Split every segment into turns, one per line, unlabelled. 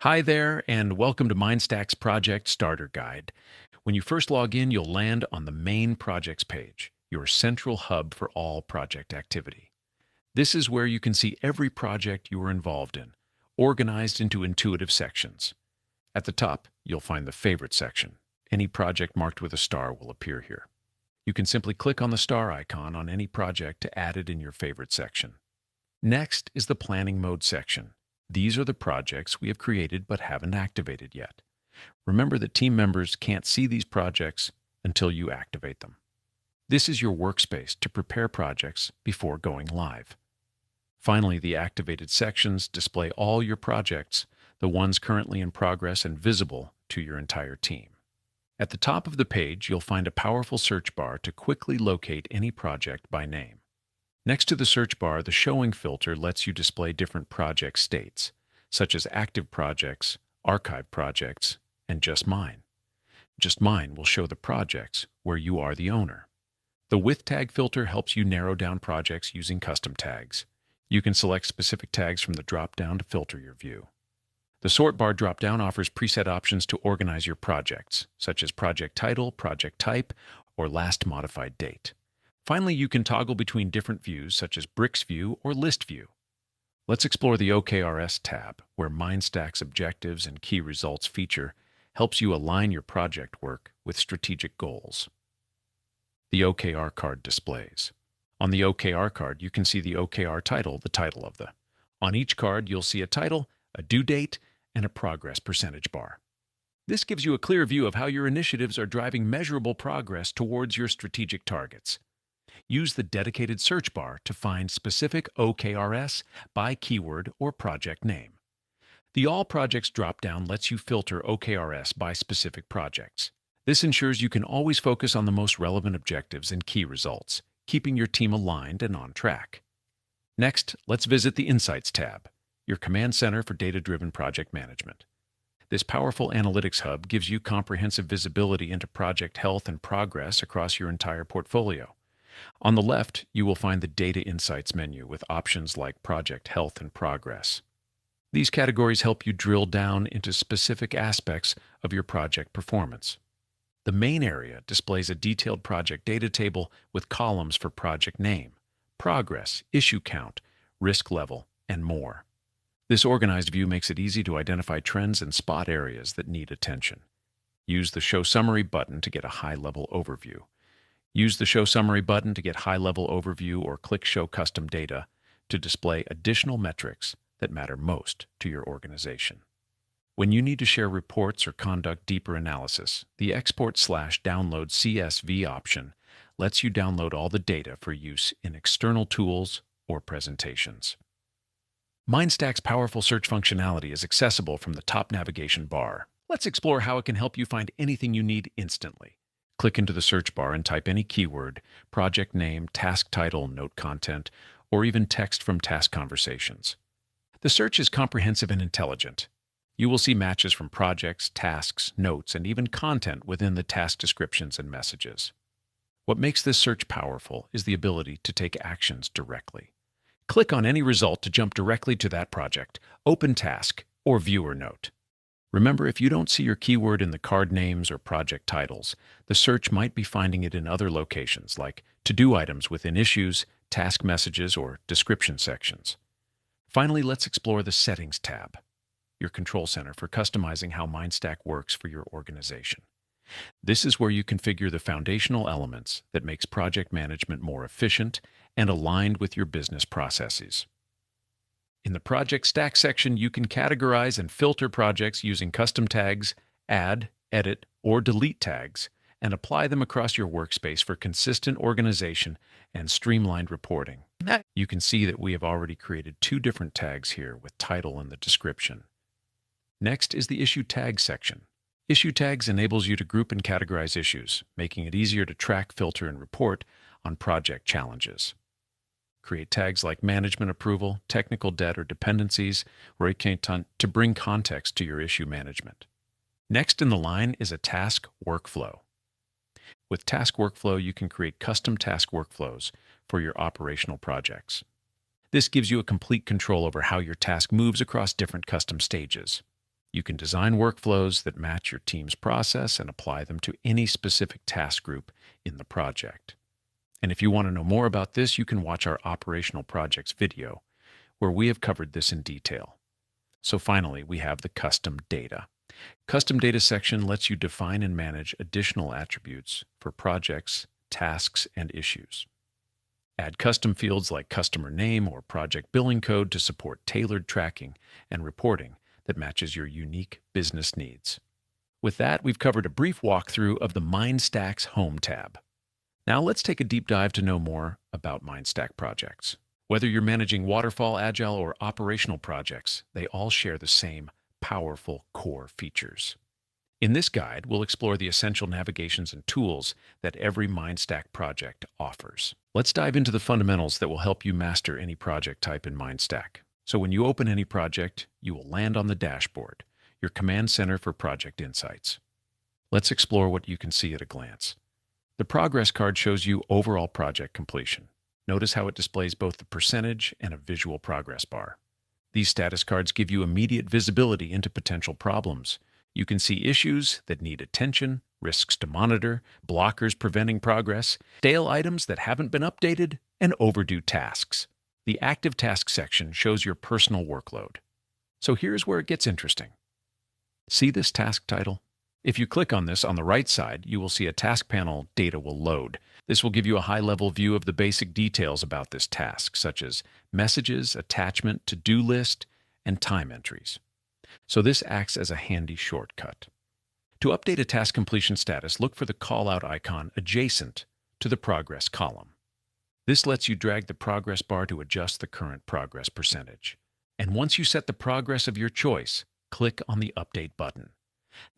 Hi there, and welcome to MindStaq's Project Starter Guide. When you first log in, you'll land on the Main Projects page, your central hub for all project activity. This is where you can see every project you are involved in, organized into intuitive sections. At the top, you'll find the Favorite section. Any project marked with a star will appear here. You can simply click on the star icon on any project to add it in your favorite section. Next is the Planning Mode section. These are the projects we have created but haven't activated yet. Remember that team members can't see these projects until you activate them. This is your workspace to prepare projects before going live. Finally, the activated sections display all your projects, the ones currently in progress and visible to your entire team. At the top of the page, you'll find a powerful search bar to quickly locate any project by name. Next to the search bar, the showing filter lets you display different project states, such as active projects, archive projects, and Just Mine. Just Mine will show the projects where you are the owner. The With Tag filter helps you narrow down projects using custom tags. You can select specific tags from the drop-down to filter your view. The Sort bar drop-down offers preset options to organize your projects, such as project title, project type, or last modified date. Finally, you can toggle between different views, such as Bricks View or List View. Let's explore the OKRs tab, where MindStaq's Objectives and Key Results feature helps you align your project work with strategic goals. The OKR card displays. On the OKR card, you can see the OKR title, the title of the. On each card, you'll see a title, a due date, and a progress percentage bar. This gives you a clear view of how your initiatives are driving measurable progress towards your strategic targets. Use the dedicated search bar to find specific OKRs by keyword or project name. The All Projects drop-down lets you filter OKRs by specific projects. This ensures you can always focus on the most relevant objectives and key results, keeping your team aligned and on track. Next, let's visit the Insights tab, your command center for data-driven project management. This powerful analytics hub gives you comprehensive visibility into project health and progress across your entire portfolio. On the left, you will find the Data Insights menu with options like Project Health and Progress. These categories help you drill down into specific aspects of your project performance. The main area displays a detailed project data table with columns for project name, progress, issue count, risk level, and more. This organized view makes it easy to identify trends and spot areas that need attention. Use the Show Summary button to get a high-level overview. Use the Show Summary button to get high-level overview or click Show Custom Data to display additional metrics that matter most to your organization. When you need to share reports or conduct deeper analysis, the Export/Download CSV option lets you download all the data for use in external tools or presentations. MindStaq's powerful search functionality is accessible from the top navigation bar. Let's explore how it can help you find anything you need instantly. Click into the search bar and type any keyword, project name, task title, note content, or even text from task conversations. The search is comprehensive and intelligent. You will see matches from projects, tasks, notes, and even content within the task descriptions and messages. What makes this search powerful is the ability to take actions directly. Click on any result to jump directly to that project, open task, or view or note. Remember, if you don't see your keyword in the card names or project titles, the search might be finding it in other locations like to-do items within issues, task messages, or description sections. Finally, let's explore the Settings tab, your control center for customizing how MindStaq works for your organization. This is where you configure the foundational elements that makes project management more efficient and aligned with your business processes. In the Project Stack section, you can categorize and filter projects using custom tags, add, edit, or delete tags, and apply them across your workspace for consistent organization and streamlined reporting. You can see that we have already created 2 different tags here with title and the description. Next is the Issue Tags section. Issue Tags enables you to group and categorize issues, making it easier to track, filter, and report on project challenges. Create tags like management approval, technical debt, or dependencies to bring context to your issue management. Next in the line is a task workflow. With Task Workflow, you can create custom task workflows for your operational projects. This gives you a complete control over how your task moves across different custom stages. You can design workflows that match your team's process and apply them to any specific task group in the project. And if you want to know more about this, you can watch our operational projects video, where we have covered this in detail. So finally, we have the custom data. Custom data section lets you define and manage additional attributes for projects, tasks, and issues. Add custom fields like customer name or project billing code to support tailored tracking and reporting that matches your unique business needs. With that, we've covered a brief walkthrough of the MindStaq's Home tab. Now let's take a deep dive to know more about MindStaq Projects. Whether you're managing waterfall, agile, or operational projects, they all share the same powerful core features. In this guide, we'll explore the essential navigations and tools that every MindStaq project offers. Let's dive into the fundamentals that will help you master any project type in MindStaq. So when you open any project, you will land on the dashboard, your command center for project insights. Let's explore what you can see at a glance. The progress card shows you overall project completion. Notice how it displays both the percentage and a visual progress bar. These status cards give you immediate visibility into potential problems. You can see issues that need attention, risks to monitor, blockers preventing progress, stale items that haven't been updated, and overdue tasks. The active task section shows your personal workload. So here's where it gets interesting. See this task title? If you click on this on the right side, you will see a task panel data will load. This will give you a high-level view of the basic details about this task, such as messages, attachment, to-do list, and time entries. So this acts as a handy shortcut. To update a task completion status, look for the call-out icon adjacent to the progress column. This lets you drag the progress bar to adjust the current progress percentage. And once you set the progress of your choice, click on the Update button.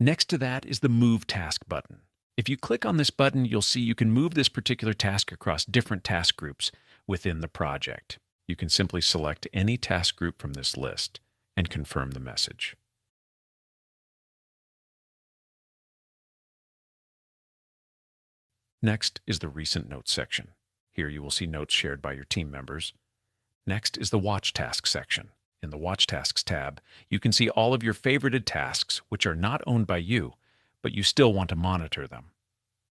Next to that is the Move Task button. If you click on this button, you'll see you can move this particular task across different task groups within the project. You can simply select any task group from this list and confirm the message. Next is the Recent Notes section. Here you will see notes shared by your team members. Next is the Watch Tasks section. In the Watch Tasks tab, you can see all of your favorited tasks, which are not owned by you, but you still want to monitor them.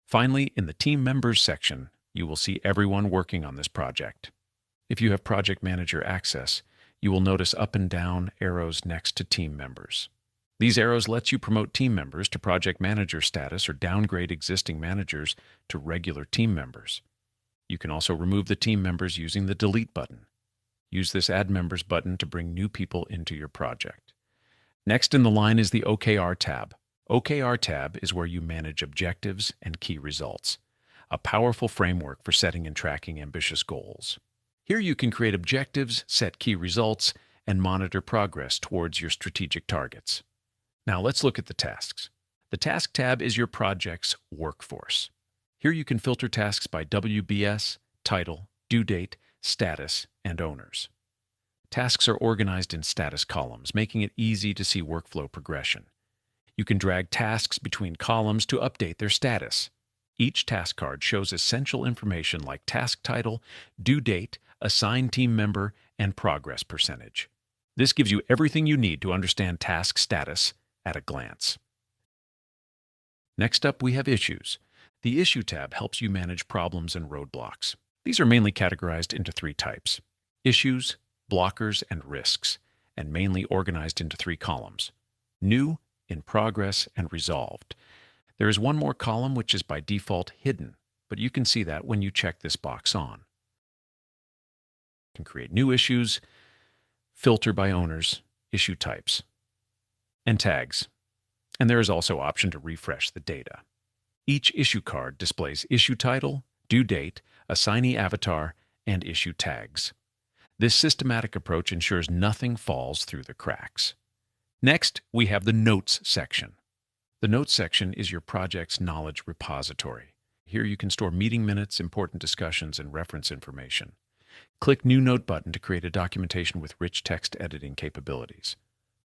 Finally, in the Team Members section, you will see everyone working on this project. If you have Project Manager access, you will notice up and down arrows next to team members. These arrows let you promote team members to Project Manager status or downgrade existing managers to regular team members. You can also remove the team members using the Delete button. Use this Add Members button to bring new people into your project. Next in the line is the OKR tab. OKR tab is where you manage objectives and key results, a powerful framework for setting and tracking ambitious goals. Here you can create objectives, set key results, and monitor progress towards your strategic targets. Now let's look at the tasks. The Task tab is your project's workforce. Here you can filter tasks by WBS, title, due date, status, and owners. Tasks are organized in status columns, making it easy to see workflow progression. You can drag tasks between columns to update their status. Each task card shows essential information like task title, due date, assigned team member, and progress percentage. This gives you everything you need to understand task status at a glance. Next up, we have Issues. The Issue tab helps you manage problems and roadblocks. These are mainly categorized into three types: issues, blockers, and risks, and mainly organized into three columns: new, in progress, and resolved. There is one more column which is by default hidden, but you can see that when you check this box on. You can create new issues, filter by owners, issue types, and tags. And there is also option to refresh the data. Each issue card displays issue title, due date, assignee avatar, and issue tags. This systematic approach ensures nothing falls through the cracks. Next, we have the Notes section. The Notes section is your project's knowledge repository. Here you can store meeting minutes, important discussions, and reference information. Click New Note button to create a documentation with rich text editing capabilities.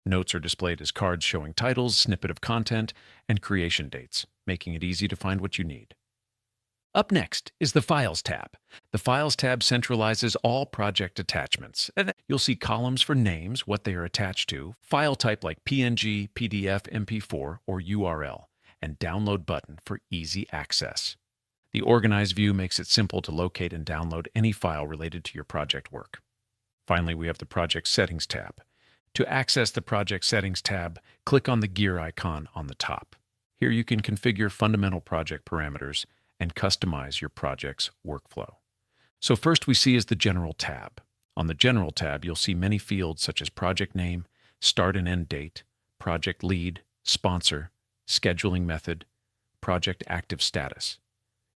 Notes are displayed as cards showing titles, snippet of content, and creation dates, making it easy to find what you need. Up next is the Files tab. The Files tab centralizes all project attachments. And you'll see columns for names, what they are attached to, file type like PNG, PDF, MP4, or URL, and download button for easy access. The Organize view makes it simple to locate and download any file related to your project work. Finally, we have the Project Settings tab. To access the Project Settings tab, click on the gear icon on the top. Here you can configure fundamental project parameters and customize your project's workflow. So first we see is the General tab. On the General tab, you'll see many fields such as project name, start and end date, project lead, sponsor, scheduling method, project active status.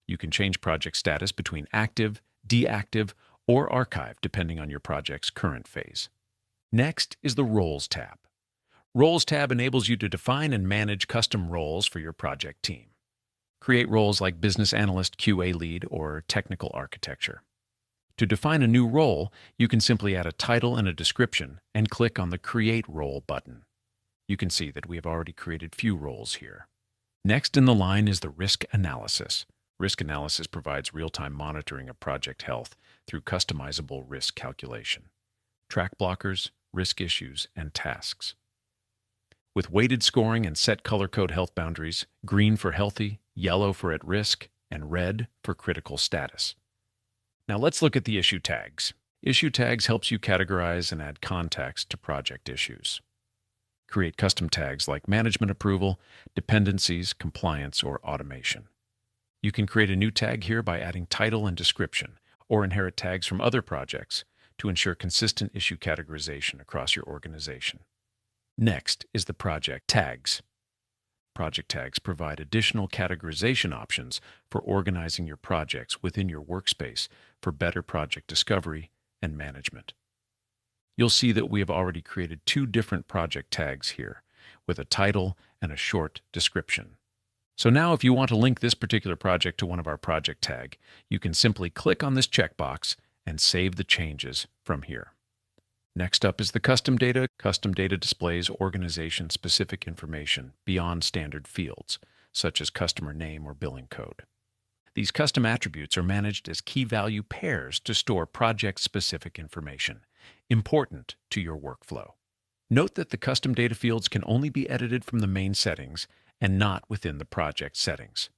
You can change project status between active, deactive, or archive depending on your project's current phase. Next is the Roles tab. Roles tab enables you to define and manage custom roles for your project team. Create roles like Business Analyst, QA Lead, or Technical Architecture. To define a new role, you can simply add a title and a description and click on the Create Role button. You can see that we have already created few roles here. Next in the line is the Risk Analysis. Risk Analysis provides real-time monitoring of project health through customizable risk calculation, track blockers, risk issues, and tasks. With weighted scoring and set color code health boundaries, green for healthy, yellow for at risk, and red for critical status. Now let's look at the issue tags. Issue tags helps you categorize and add context to project issues. Create custom tags like management approval, dependencies, compliance, or automation. You can create a new tag here by adding title and description, or inherit tags from other projects to ensure consistent issue categorization across your organization. Next is the project tags. Project tags provide additional categorization options for organizing your projects within your workspace for better project discovery and management. You'll see that we have already created two different project tags here, with a title and a short description. So now if you want to link this particular project to one of our project tag, you can simply click on this checkbox and save the changes from here. Next up is the custom data. Custom data displays organization-specific information beyond standard fields, such as customer name or billing code. These custom attributes are managed as key-value pairs to store project-specific information, important to your workflow. Note that the custom data fields can only be edited from the main settings and not within the project settings.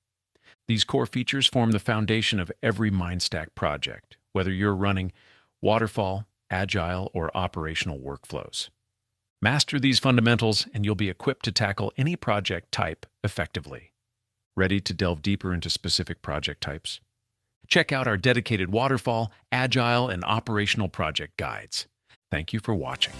These core features form the foundation of every MindStaq project, whether you're running waterfall, agile, or operational workflows. Master these fundamentals and you'll be equipped to tackle any project type effectively. Ready to delve deeper into specific project types? Check out our dedicated waterfall, agile, and operational project guides. Thank you for watching.